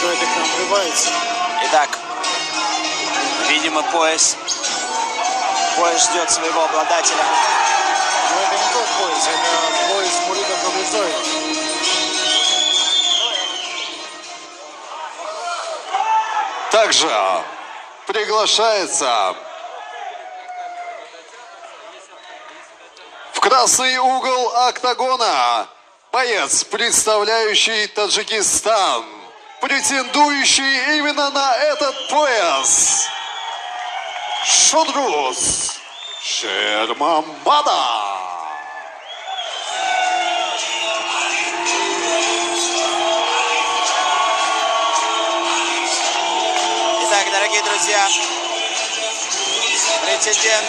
стоит экран прибавить. Итак, видимо, пояс ждет своего обладателя. Но это не тот пояс, это пояс Мурida Гамлетович. Также приглашается в красный угол октагона боец, представляющий Таджикистан, претендующий именно на этот пояс. Шодрус Шермамада. Итак, дорогие друзья, претендент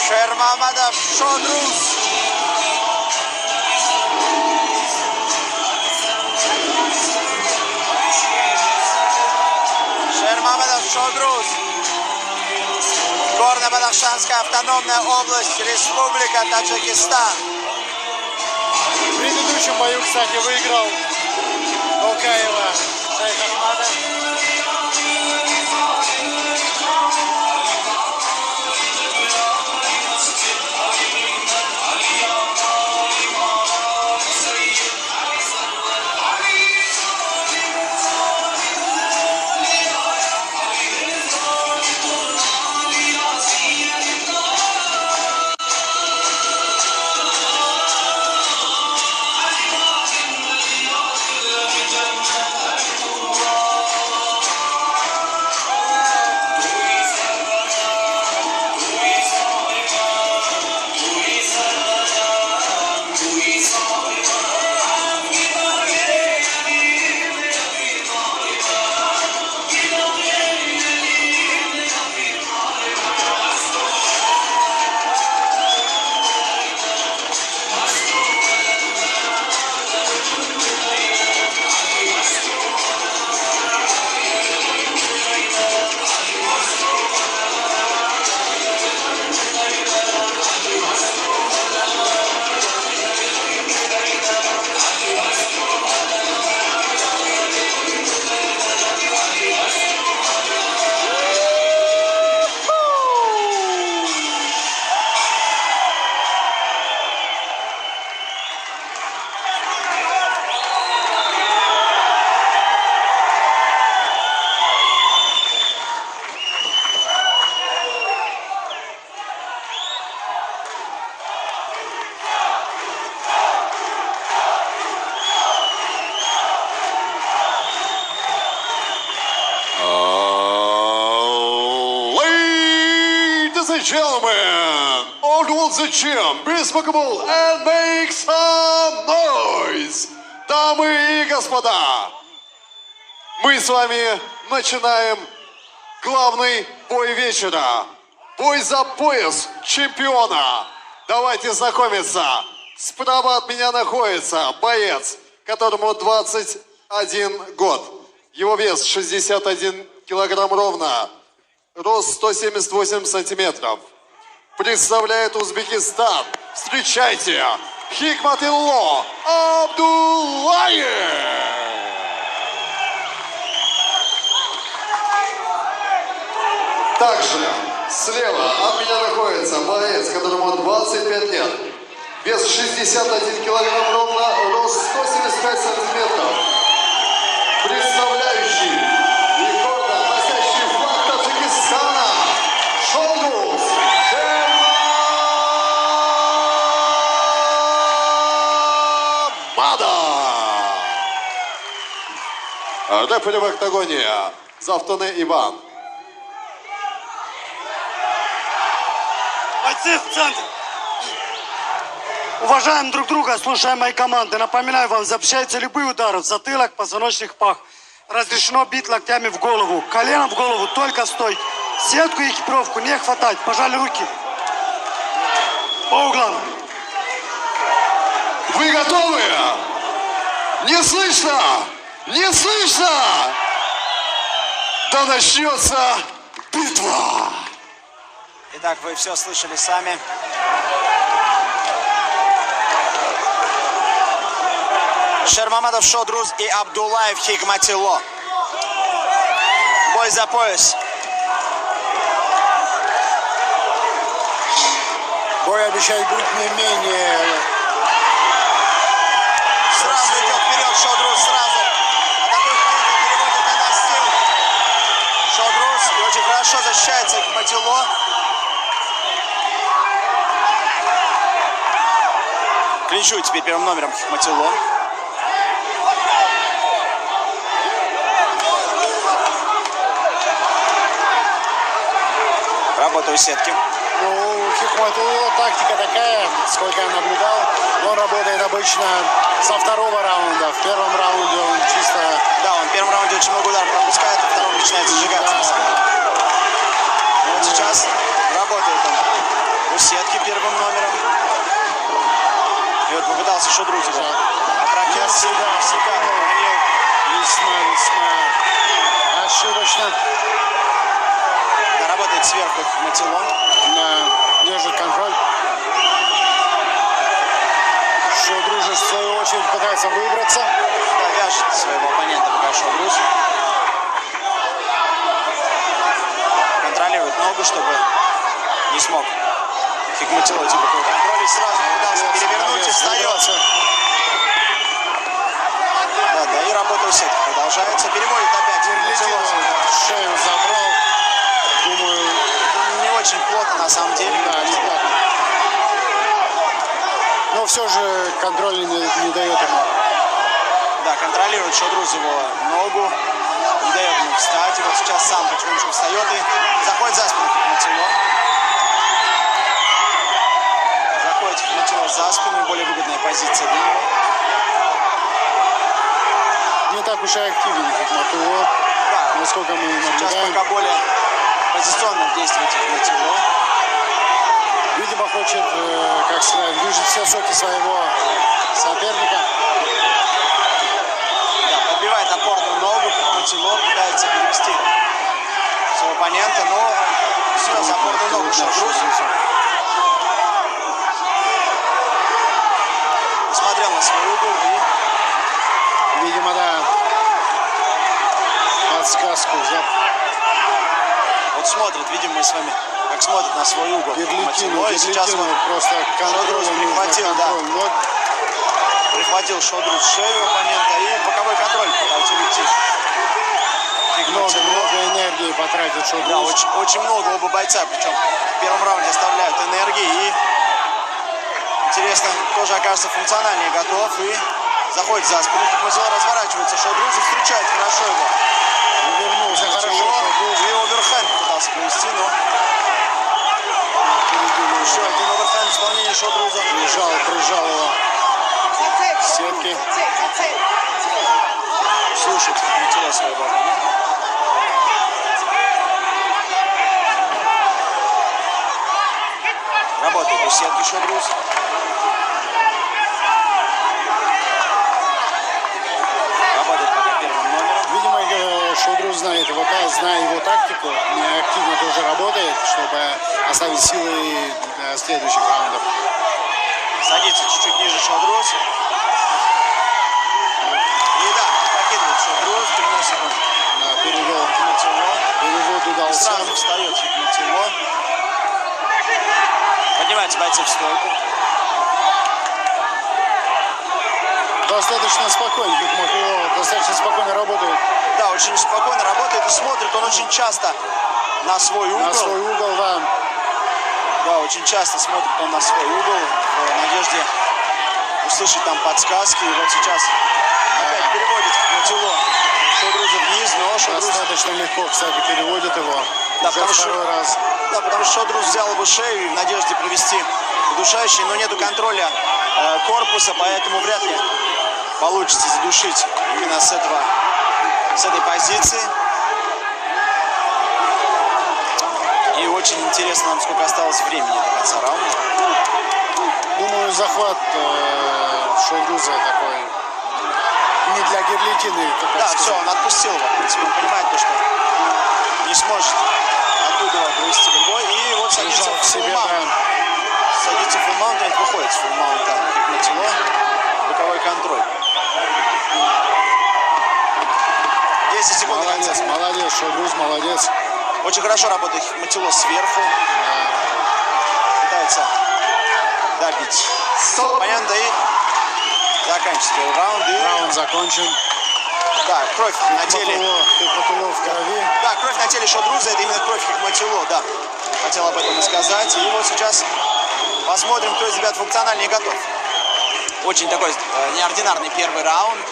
Шермамадов Шодрус. Шермамадов Шодрус. Горно-Бадахшанская автономная область, Республика Таджикистан. В предыдущем бою, кстати, выиграл Токаева Шейх Ахмадов. Gentlemen, all towards the gym, be respectable and make some noise. Дамы и господа, мы с вами начинаем главный бой вечера. Бой за пояс чемпиона. Давайте знакомиться. Справа от меня находится боец, которому 21 год. Его вес 61 килограмм ровно. Рост 178 сантиметров. Представляет Узбекистан. Встречайте, Хикматилло Абдуллаев. Также слева от меня находится боец, которому 25 лет. Вес 61 килограмм ровно, рост 175 сантиметров. Представляющий и гордо носящий флаг Таджикистана Шодрус Шермамада. Рефери в октагоне Завтоне Иван. Бойцы в центре. Уважаем друг друга, слушаем мои команды. Напоминаю вам, запрещаются любые удары в затылок, позвоночных пах. Разрешено бить локтями в голову. Коленом в голову только стой. Сетку и экипировку не хватать. Пожали руки. По углам. Вы готовы? Не слышно! Не слышно! Да начнется битва! Итак, вы все слышали сами. Шермамадов Шодрус и Абдулаев Хикматило. Бой за пояс. Бой обещает быть не менее... Сразу идет вперед Шодрус, сразу. Атакует Хикматило, переводит на настил. Шодрус и очень хорошо защищается Хикматило. Клинчует теперь первым номером Хикматило. Работа у сетки. Ну, у Хикматулло тактика такая, сколько я наблюдал. Он работает обычно со второго раунда. В первом раунде он чисто... Да, он в первом раунде очень много ударов пропускает, а в втором начинает зажигаться. Вот сейчас работает он у сетки первым номером. И вот попытался Шодрус его опрокинуть. Всегда весьма ошибочно. Работает сверху Хикматило. Да, держит контроль. Шодрус в свою очередь пытается выбраться. Да, вяжет своего оппонента пока Шодрус. Контролирует ногу, чтобы не смог Хикматило типа контроль. И сразу пытался перевернуть и встает. Да, и работа у сетки продолжается. Переводит опять Хикматило. Шею забрал. Думаю, не очень плотно на самом деле. Да, не плотно. Но все же контроль не дает ему. Да, контролирует Шодрус его ногу. Не дает ему встать. И вот сейчас сам потихонечку встает и заходит за спину Хикматило. Заходит Хикматило за спину. Более выгодная позиция для него. Не так уж и активен Хикматулло. Да, насколько мы сейчас наблюдаем. пока более позиционно действует Хикматило. Видимо, хочет, как сказать, выжать все соки своего соперника. Да, подбивает опорную ногу Хикматило, пытается перевести своего оппонента, но снес опорную ногу Шодрус. Посмотрел на свой угол и... Видимо, да, подсказку взял. Вот смотрит, видим мы с вами, как смотрит на свой угол. Гирлетину, И сейчас вот просто Шодрус прихватил, да. Прихватил Шодрус шею оппонента и боковой контроль пытается уйти. Много энергии потратит Шодрус. Да, очень много оба бойца, причем в первом раунде оставляют энергии. И интересно, тоже окажется функциональнее готов и заходит за спину. Хикматило разворачивается Шодрус и встречает хорошо его. Вернулся хорошо. И оверхенд пытался провести, но еще один оверхенд в исполнении Шодруза. Прижал его к сетке. Слушает Хикматило своего оппонента. Работает у сетки Шодрус. Работает пока первым номером. Видимо, Шодрус знает его тактику, активно тоже работает, чтобы оставить силы для следующих раундов. Садится чуть-чуть ниже Шодрус. И да, покидывает Шодрус, переносит он. Да, перевел. Хикматило. Перевод И удался. сразу встает Хикматило. Поднимается бойцы в стойку. Достаточно спокойно, Хикматулло достаточно спокойно работает. Да, очень спокойно работает и смотрит он очень часто на свой угол. На свой угол, да. Да, очень часто смотрит он на свой угол в надежде услышать там подсказки. И вот сейчас опять переводит Хикматило Шодруза вниз, но Шодрус... Достаточно легко, кстати, переводит его. Да, Уже потому второй раз. Да, потому что Шодрус взял его шею и в надежде провести удушающий, но нету контроля корпуса, поэтому вряд ли получится задушить именно с этой позиции. И очень интересно нам, сколько осталось времени до конца раунда. Думаю, захват Шодруза такой не для гирлетины. Да, все, он отпустил его. В принципе, он понимает, что не сможет оттуда провести другой. И вот садится в фулл-маунт. Садится в фулл-маунт, выходит с фулл-маунта Хикматило. Боковой контроль. секунд до конца. Молодец, молодец, Шодрус, молодец. Очень хорошо работает Хикматило сверху. Пытается добить. Понятно, и заканчивается раунд. Раунд закончен. Да, кровь на теле. Хикматулло в крови. Да, кровь на теле Шодруза, это именно кровь Хикматило, да. Хотел об этом и сказать. И вот сейчас посмотрим, кто из ребят функциональнее готов. Очень такой неординарный первый раунд.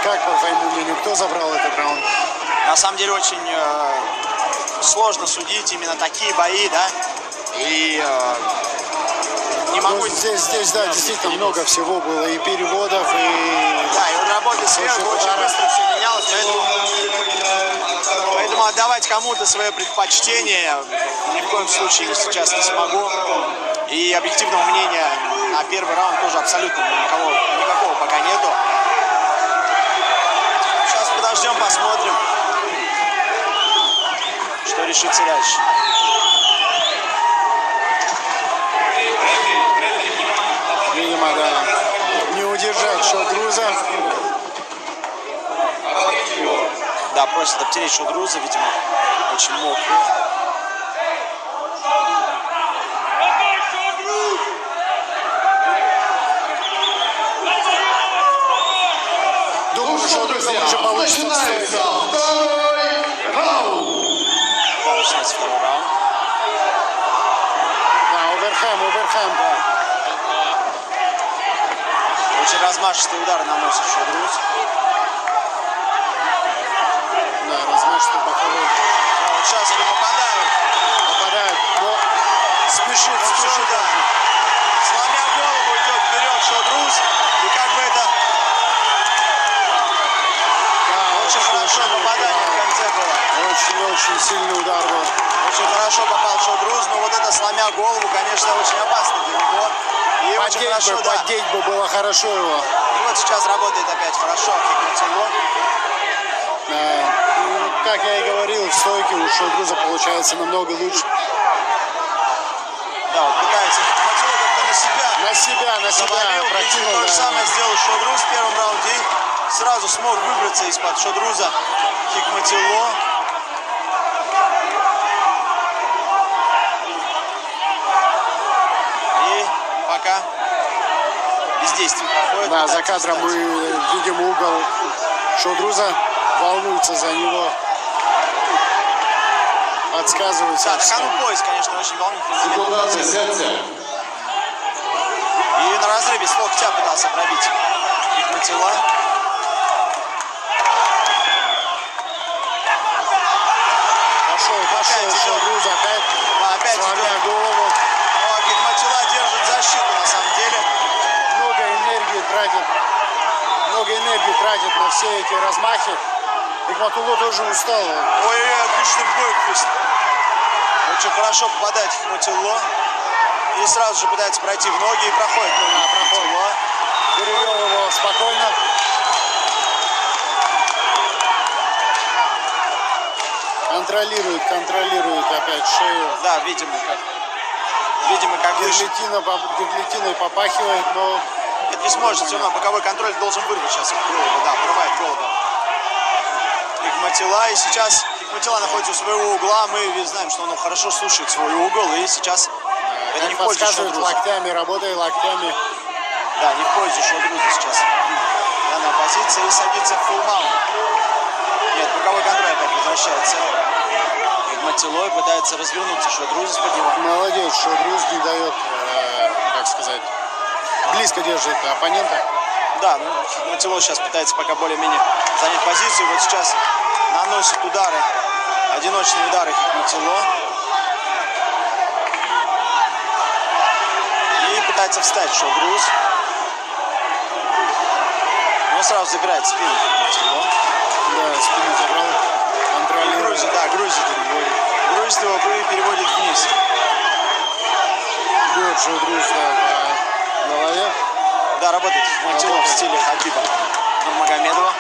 Как, по твоему мнению, кто забрал этот раунд? На самом деле очень сложно судить именно такие бои, да. И не могу... Ну, здесь, да, действительно много всего было. И переводов, и... Да, и он работает сверху, очень быстро все менялось. Поэтому отдавать кому-то свое предпочтение ни в коем случае сейчас не смогу. И объективного мнения на первый раунд тоже абсолютно никакого пока нету. Сейчас подождем, посмотрим, что решится дальше. Видимо, да, не удержать Шодруза. Да, просит обтереть Шодруза, видимо, очень мокрый. Думаю, Шодруза уже получится. Начинается второй раунд. Да, начинается второй раунд. Да, оверхэм, да. Очень размашистые удары наносит Шодруз. Да, размашистый боковой. Да, вот сейчас они попадают. Но спешит. Да. Сломя голову идет вперед Шодруз. И как бы это Да, очень хорошо попадание в конце было. Очень сильный удар был. Очень хорошо попал Шодруз, но вот это сломя голову, конечно, очень опасно для него. И очень хорошо, да. Поддеть бы было хорошо его. И вот сейчас работает опять хорошо Хикматило. Как я и говорил, в стойке у Шодруза получается намного лучше. Да, вот пытается Хикматило как-то на себя На себя прокинул. То же Да. самое сделал Шодруз в первом раунде. И сразу смог выбраться из-под Шодруза Хикматило. И пока бездействие проходит. Да, за Пытается кадром встать. мы видим угол Шодруза, волнуется за него, подсказывается. Да, тканул пояс, конечно, очень волнительный. Секунда, сядьте. И на разрыве с локтя пытался пробить Хикматило. Пошел идет. Шодрuz опять, Да, опять сломя идет. голову. Но Хикматило держит защиту на самом деле. Много энергии тратит на все эти размахи. Хикматулло тоже устал. Ой-ой-ой, отличный бой, Крист. Очень хорошо попадает Хикматило. И сразу же пытается пройти в ноги и проходит. Хикматило. Перевел его спокойно. Контролирует опять шею. Да, видимо, как выше. Гильотиной попахивает, но Это не сможет, все равно боковой контроль должен вырвать сейчас голову. Да, вырывает голову Хикматило. И сейчас Хикматило находится у своего угла. Мы знаем, что он хорошо слушает свой угол. И сейчас это не в пользу подсказывает Шодруза. локтями, работает локтями. Да, не в пользу Шодруза сейчас. Данная позиция и садится в фулл-маунт. Нет, боковой контроль опять возвращается. Хикматило и пытается развернуться Шодруз из-под него. Молодец, Шодрuz не дает, как сказать, близко держит оппонента. Да, ну, Хикматило сейчас пытается пока более-менее занять позицию. Вот сейчас наносит удары, одиночные удары Хикматило. И пытается встать Шодруз. Но сразу забирает спину. Да, спину забрал. Контролирует. Грузит, да, грузит. Грузит его и переводит вниз. Бьет Шоудрус по голове. Да, работает Хикматилов в стиле Хабиба Нурмагомедова.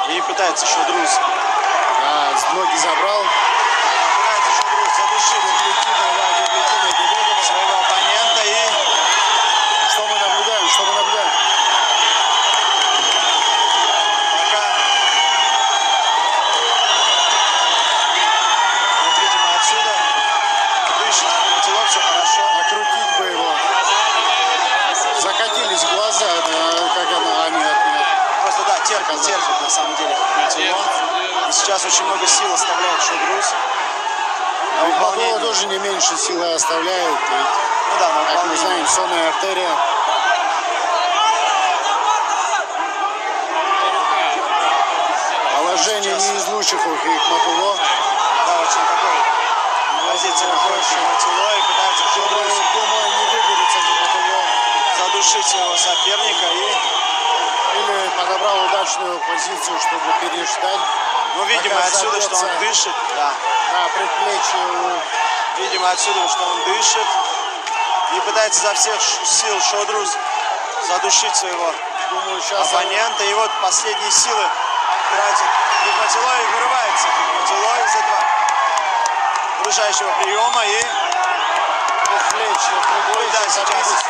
И пытается Шоудрус. Да, ноги забрал. Пытается Шоудрус задушить своего оппонента. И Что мы наблюдаем? Что мы наблюдаем? пока вот видимо отсюда дышит Хикматилов, все хорошо. Окрутить бы его. Закатились глаза. Как она? А, нет. Просто да, терпит на самом деле Хикматилов. И сейчас очень много сил оставляет Шоудрус. На Махмудова выполнение. тоже не меньше силы оставляет. Ведь, Ну да, на как мы выполнение. знаем, сонная артерия. Положение не из лучших у Хикматулло. Да, очень такой позиция находится Хикматилов и пытается Шоудрус Думаю, не выберется Хикматулло. задушить своего соперника. Или подобрал удачную позицию, чтобы переждать. Ну, видимо, Пока отсюда, что он забьется дышит. Да. на предплечье Видимо, отсюда, что он дышит. И пытается за всех сил Шоудрус задушить своего думаю, сейчас оппонента. И вот последние силы тратит Хикматилов и вырывается Хикматилов из этого удушающего приема. И предплечье да, сейчас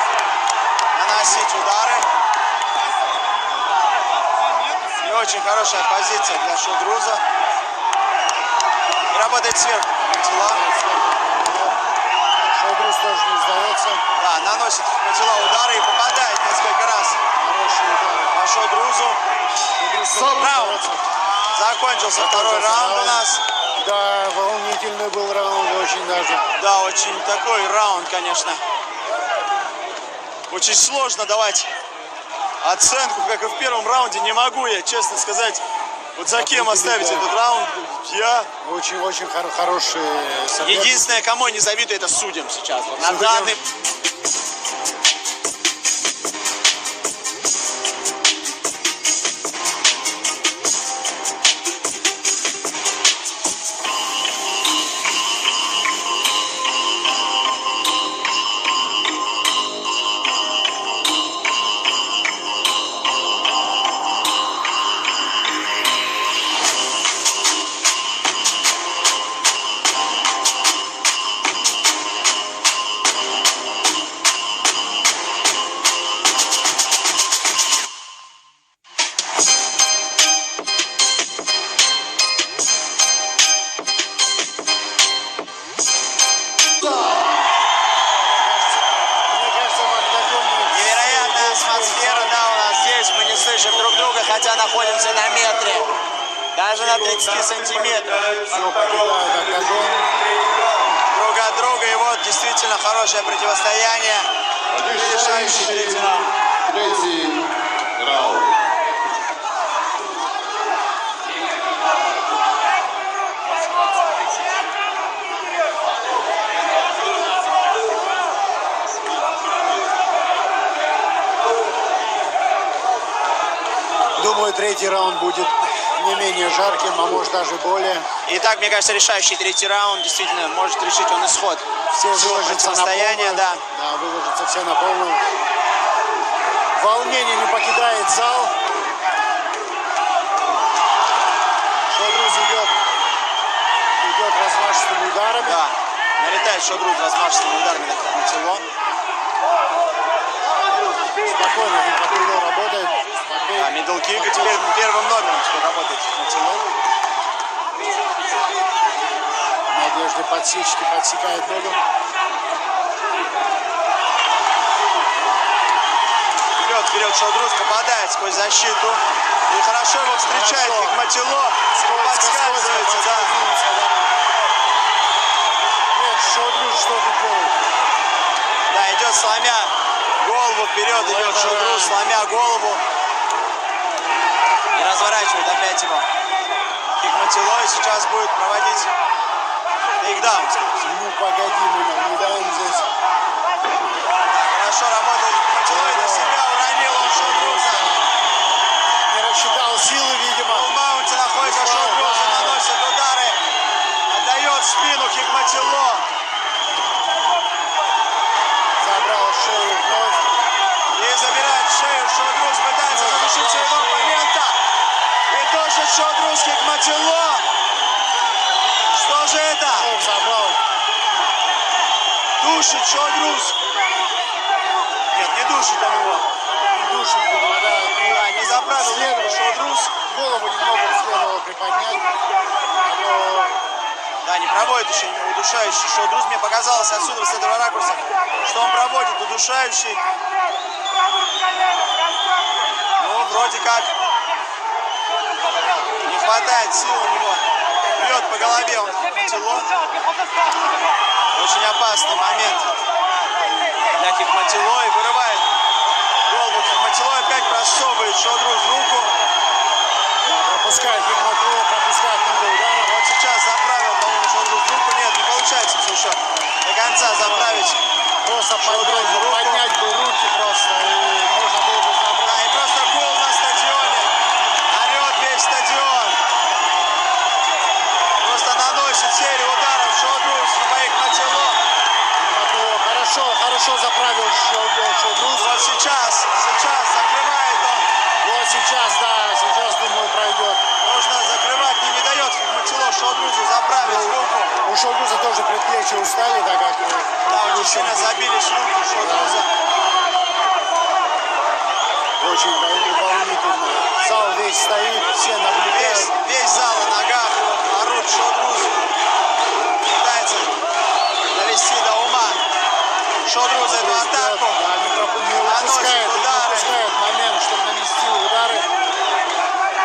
наносить удары. И очень хорошая позиция для Шоудруза. И работает сверху Хикматилов. Шоудрус тоже не сдается. Да, наносит Хикматилов удары и попадает несколько раз Хороший удар. по Шоудрузу. Раунд. Закончился второй раунд у нас. Да, волнительный был раунд, очень даже. Да, очень такой раунд, конечно. Очень сложно давать оценку, как и в первом раунде. Не могу я, честно сказать, вот за кем оставить этот раунд. Я Очень хороший соперник. единственное, кому я не завидую, это судьям сейчас. Вот на Судьям. данный... Мне кажется, в октагоне Невероятная атмосфера, да, у нас здесь. Мы не слышим друг друга, хотя находимся на метре. Даже на 30 сантиметрах все покидает октагон. друг от друга. И вот действительно хорошее противостояние. Решающий третий раунд. Третий раунд. Думаю, третий раунд будет не менее жарким, а может даже более. Итак, мне кажется, решающий третий раунд действительно может решить он исход Все всего выложатся на противостояния, полную. да. Да, выложатся все на полную. Волнение не покидает зал. Шоудрус идет размашистыми ударами. Да, налетает Шоудрус размашистыми ударами на Хикматилов. Спокойно Хикматулло работает. А мидл-кик, и теперь первым номером что работает Хикматилов. В надежде подсечки подсекает ногу. Вперед Шоудрус, попадает сквозь защиту. И хорошо его встречает Хорошо. Хикматилов. Подскальзывается, да. Нет, Шоудрус что тут делает? Да, идет сломя голову вперед, идет это Шоудрус, да. сломя голову. И разворачивает опять его Хикматилов. И сейчас будет проводить тейкдаун. Ну погоди, мы наблюдаем здесь Хорошо работает Хикматило, и на себя уронил он Шодруза. Не рассчитал силы, видимо. В маунте находится Шодруза, наносит удары. Отдает в спину Хикматило. Забрал шею вновь. И забирает шею. Шодруз пытается задушить своего оппонента. И душит Шодруз Хикматило. Что же это? Забрал. Душит Шодруз. Нет, не душит он его. Не душит, видимо, да. Да, не заправил Следовало. Шодруз. Голову немного следовало приподнять. А то Да, не проводит еще удушающий Шодруз. Мне показалось отсюда, с этого ракурса, что он проводит удушающий. Ну, вроде как не хватает сил у него. Бьет по голове он Хикматило. Очень опасный момент для Хикматило. И вырывает голову Хикматило. Опять просовывает Шодруз руку. пропускает Хикматило, пропускает много ударов. Вот сейчас заправил, по-моему, Шодруз руку. Нет, не получается все еще до конца заправить. Просто поднять бы руки просто, и можно было бы Да, забрать. и просто гол на стадионе. Орет весь стадион. Просто наносит серию ударов Шодруз на Хикматило. Хорошо заправил Шодруз. Вот сейчас закрывает он. Вот сейчас, думаю, пройдет. Нужно закрывать, не дает Хикматило Шодрузу заправить руку. У Шодруза тоже предплечья устали, так как... Да, очень сильно забились руки Шодруза. Очень волнительно. Зал весь стоит, все наблюдают. Весь зал на ногах, и вот орут Шодрузу. Пытается довести до ума Шодруза эту атаку. Да, не упускает момент, чтобы нанести удары.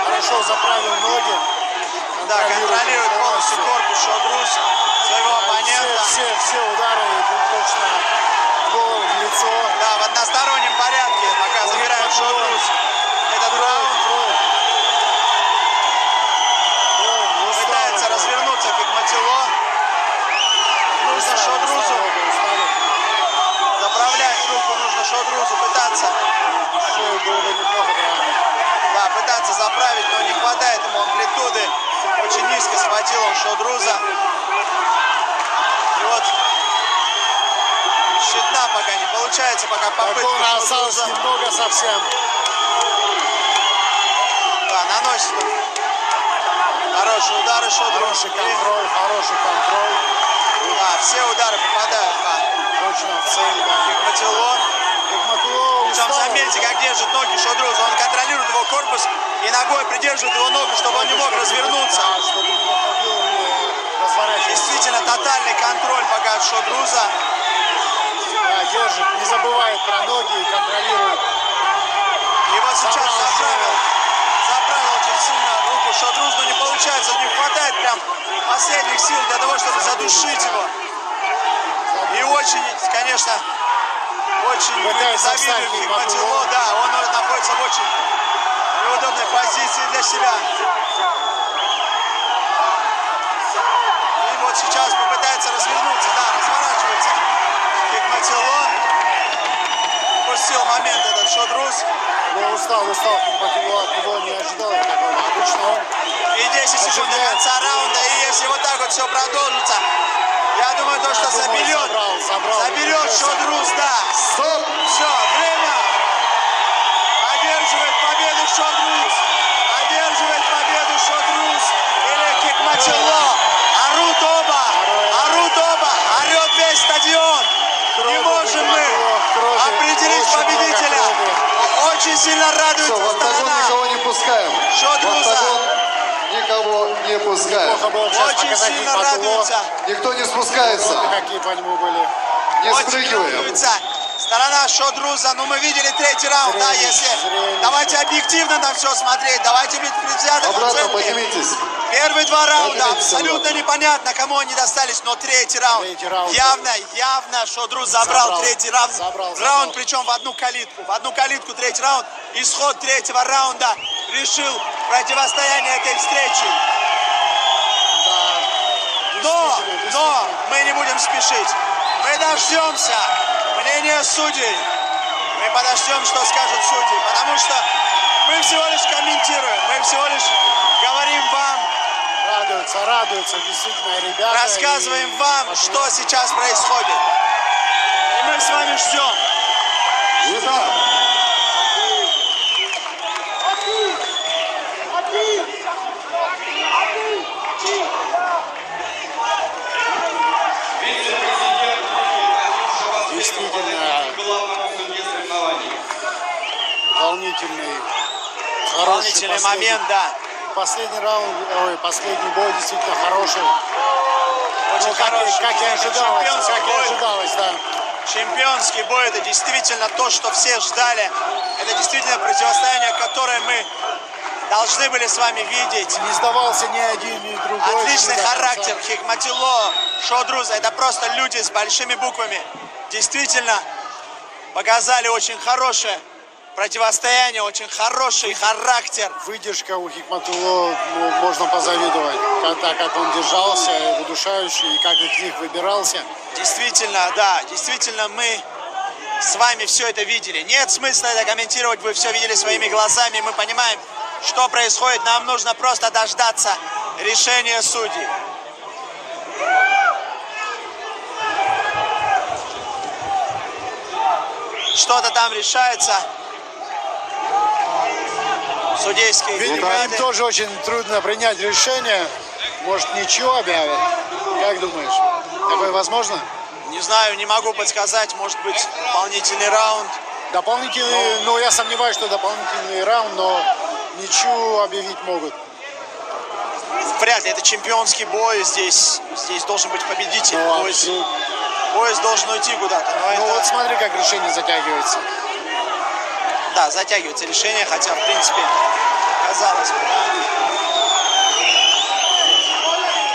Хорошо заправил ноги. Да, контролирует полностью корпус Шодруз своего оппонента. Все удары идут точно в голову, в лицо. Да, в одностороннем порядке пока забирает Шодруз этот раунд. Пытается развернуться Хикматило. Нужно Шодрузу заправлять руку, нужно Шодрузу пытаться. Шею было бы неплохо, Да, пытаться заправить, но не хватает ему амплитуды. Очень низко схватил он Шодруза. И вот щитна пока не получается, пока попытка Погона осталось Шодруза. немного совсем. Да, наносит он хорошие удары Шодруз. Хороший контроль. Да, все удары попадают Точно в цель, да. Хикматило. Хикматило Причем устал. заметьте, как держит ноги Шодруза. Он контролирует его корпус и ногой придерживает его ногу, чтобы он не мог развернуться. Да, чтобы не выходил и разворачивался. Действительно, тотальный контроль пока от Шодруза. Да, держит, не забывает про ноги и контролирует. И вот сейчас заправил очень сильно руку Шодруз, но не получается. Не хватает прям последних сил для того, чтобы задушить его. И очень, конечно, очень Пытается завидую встать Хикматило. Да, он находится в очень неудобной позиции для себя. И вот сейчас попытается развернуться. Да, разворачивается Хикматило. Упустил момент этот Шодруз. Но устал Хикматило, от него не ожидал такого. Обычно он... И 10 секунд до конца раунда. И если вот так вот все продолжится, я думаю, то, что заберет Шодруз, да. Стоп! Все, время. Одерживает победу Шодруз. Одерживает победу Шодруз. Или Хикматило. Орут оба. Орет весь стадион. Не можем мы определить победителя. Очень сильно Все, в радуется октагон сторона никого не пускаем. В Шодруза. октагон никого не пускаем. Плохо было бы сейчас Очень показать сильно Хикматило. радуется. Никто не спускается. Вот какие по нему были. Не Очень спрыгиваем. радуется сторона Шодруза. Ну, мы видели третий раунд, да, если... Давайте объективно на все смотреть. Давайте быть предвзятым Обратно оценке. поднимитесь. Первые два раунда Поднимитесь абсолютно обратно. непонятно, кому они достались, но третий раунд. Явно Шодруз забрал третий раунд. Раунд, причем в одну калитку третий раунд. Исход третьего раунда решил противостояние этой встречи. Но мы не будем спешить. Мы дождемся мнения судей. Мы подождем, что скажут судьи, потому что мы всего лишь комментируем, мы всего лишь говорим вам, Радуются действительно ребята. рассказываем И вам, что сейчас происходит. И мы с вами ждем. Итак, Действительно волнительный, хороший Волнительный момент, да. Последний раунд, последний бой действительно хороший. Очень Ну, хороший. как и ожидалось, да. Чемпионский бой — это действительно то, что все ждали. Это действительно противостояние, которое мы должны были с вами видеть. Не сдавался ни один, ни другой. Отличный Шли до конца. характер Хикматилло, Шодруза. Это просто люди с большими буквами. Действительно показали очень хорошее противостояние, очень хороший характер. Выдержка у Хикматулло, ну, можно позавидовать. Так как он держался, удушающий, и как из них выбирался. Действительно, да, действительно мы с вами все это видели. Нет смысла это комментировать, вы все видели своими глазами. Мы понимаем, что происходит. Нам нужно просто дождаться решения судей. Что-то там решается. Судейские Видимо, им бригады. тоже очень трудно принять решение. Может, ничего объявят? Как думаешь? Такое возможно? Не знаю, не могу подсказать. Может быть, дополнительный раунд. Дополнительный, ну, я сомневаюсь, что дополнительный раунд, но ничего объявить могут. Вряд ли, это чемпионский бой. Здесь должен быть победитель. Ну, а Поезд, вдруг? поезд должен уйти куда-то. Но Ну это... вот смотри, как решение затягивается. Да, затягивается решение, хотя, в принципе, казалось бы, да.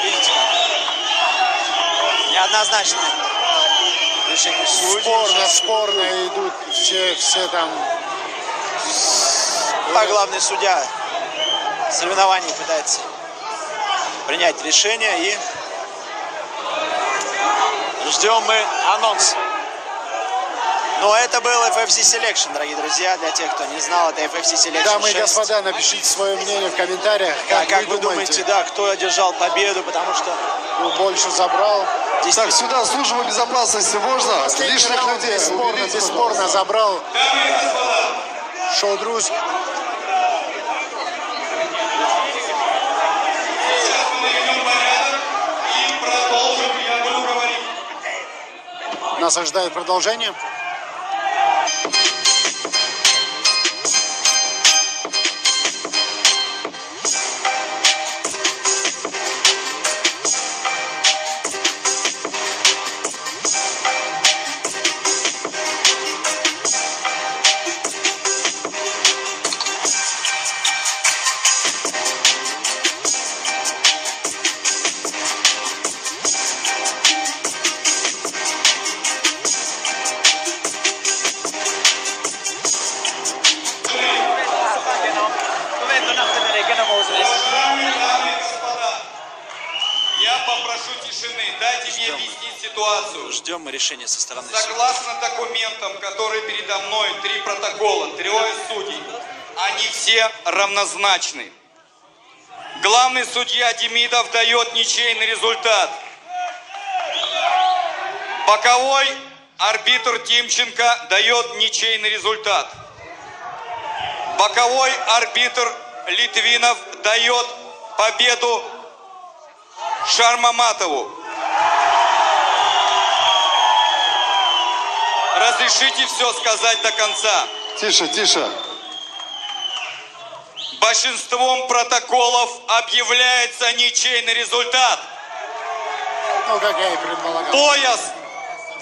Видите, неоднозначное решение судей. Спорно идут все там. А главный судья соревнований пытается принять решение, и ждем мы анонс. Но это был FFC Selection, дорогие друзья. Для тех, кто не знал, это FFC Selection Дамы и 6. господа, напишите свое мнение в комментариях. Как вы думаете, да, кто одержал победу, потому что Кто больше забрал? так, сюда служба безопасности можно? Последний Лишних раунд людей уберите, бесспорно забрал Шодрус. Нас ожидает продолжение. Уважаемые дамы и господа, я попрошу тишины, дайте мне объяснить ситуацию. ждем мы решения со стороны судей. Согласно документам, которые передо мной, 3 протокола, 3 судей, они все равнозначны. Главный судья Демидов дает ничейный результат. Боковой арбитр Тимченко дает ничейный результат. Боковой арбитр Литвинов дает победу Шармаматову. Разрешите все сказать до конца. Тише, тише. Большинством протоколов объявляется ничейный результат. Ну, как я и предполагал. Пояс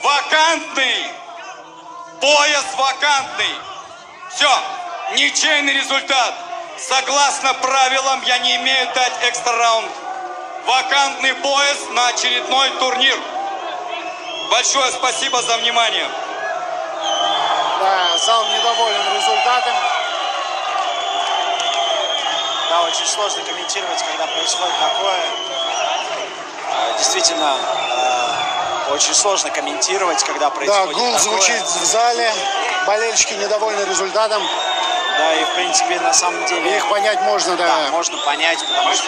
вакантный. Пояс вакантный. Все, ничейный результат. Согласно правилам, я не имею дать экстра раунд. Вакантный пояс на очередной турнир. Большое спасибо за внимание. Да, зал недоволен результатом. Да, очень сложно комментировать, когда происходит такое. Действительно, очень сложно комментировать, когда Да, происходит гул такое. звучит в зале, болельщики недовольны результатом. Да, и в принципе на самом деле Их понять можно, да. да, можно понять, потому что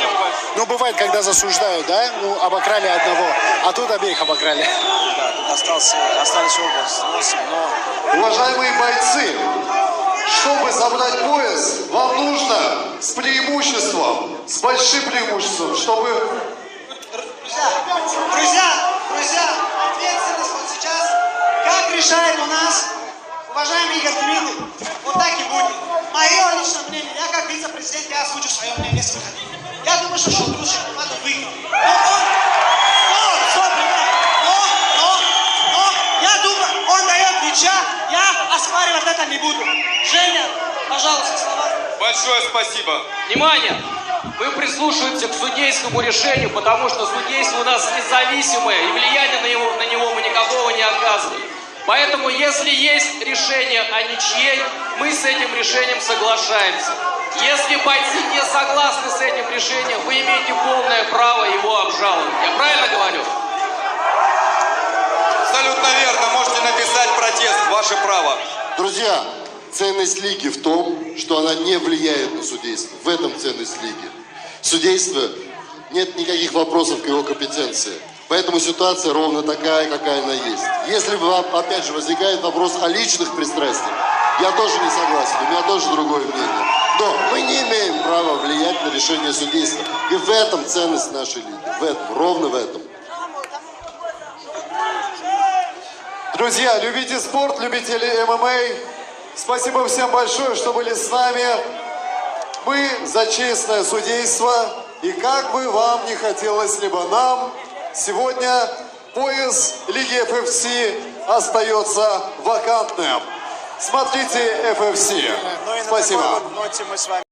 Ну, бывает, когда засуждают, да? Ну, обокрали одного, а тут обеих обокрали. да, тут остались оба с носом, но Уважаемые бойцы, чтобы забрать пояс, вам нужно с преимуществом, с большим преимуществом, чтобы... Друзья, ответственность вот сейчас, как решает у нас уважаемый Игорь Демидов, вот так и будет. Мое личное мнение, я как вице-президент, я озвучу свое мнение. Я думаю, что Шелдрушек надо выиграть. Но, я думаю, он дает мяча, я оспаривать это не буду. Женя, пожалуйста, слова. Большое спасибо. Внимание! Мы прислушиваемся к судейскому решению, потому что судейство у нас независимое, и влияния на него мы никакого не оказываем. Поэтому, если есть решение о ничьей, мы с этим решением соглашаемся. Если бойцы не согласны с этим решением, вы имеете полное право его обжаловать. Я правильно говорю? Абсолютно верно. Можете написать протест. Ваше право. Друзья, ценность лиги в том, что она не влияет на судейство. В этом ценность лиги. Судейство, нет никаких вопросов к его компетенции. Поэтому ситуация ровно такая, какая она есть. Если, опять же, возникает вопрос о личных пристрастиях, я тоже не согласен, у меня тоже другое мнение. Но мы не имеем права влиять на решение судейства. И в этом ценность нашей лиги. В этом, ровно в этом. Друзья, любите спорт, любители ММА. Спасибо всем большое, что были с нами. Мы за честное судейство. И как бы вам не хотелось, либо нам, сегодня пояс Лиги ФФС остается вакантным. Смотрите ФФС. ну и на Спасибо. такой вот ноте мы с вами